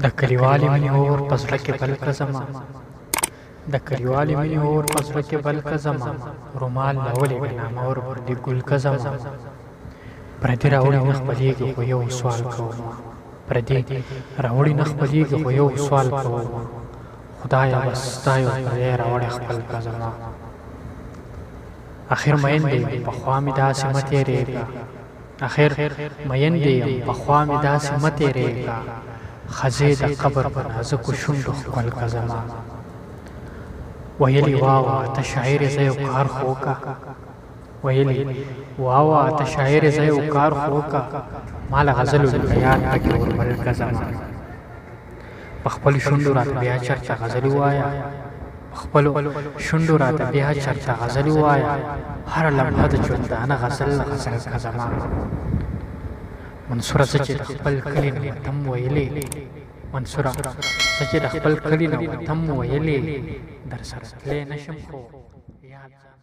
د کلیوالې مینې اور په زړه کې بل که زما د کلیوالې مینې اور په زړه کې بل که زما رومال راولېږه نامه ور پر دې ګل که زما پردي راوړي نه خپلېږي خو یو سوال کوم پردي راوړي نه خپلېږي خو یو سوال کوم خدایه بس ستا یو پردی راوړی خپل که زما اخر میندې یم پخوا مې داسې مه تېرېږه اخر میندې یم پخوا مې داسې مه تېرېږه خزې د قبر په نازکو شونډو ښکل که زما ویلې واوه ته شاعر زه یو کار خو وکړه ویلې واوه ته شاعر زه یو کار خو وکړه ما له غزلو لکه یاد پکې وربل که زما په خپلو شونډو راته بیا چرته غزلې ووایه په خپلو شونډو راته بیا چرته غزلې ووایه هره لمحه د ژوندانه غزل که زما منصوره زه چې د خپل کلي نه وتم ویلې منصوره زه چې د خپل کلي نه وتم ویلې در سره تللی نه شم خو یاد ځان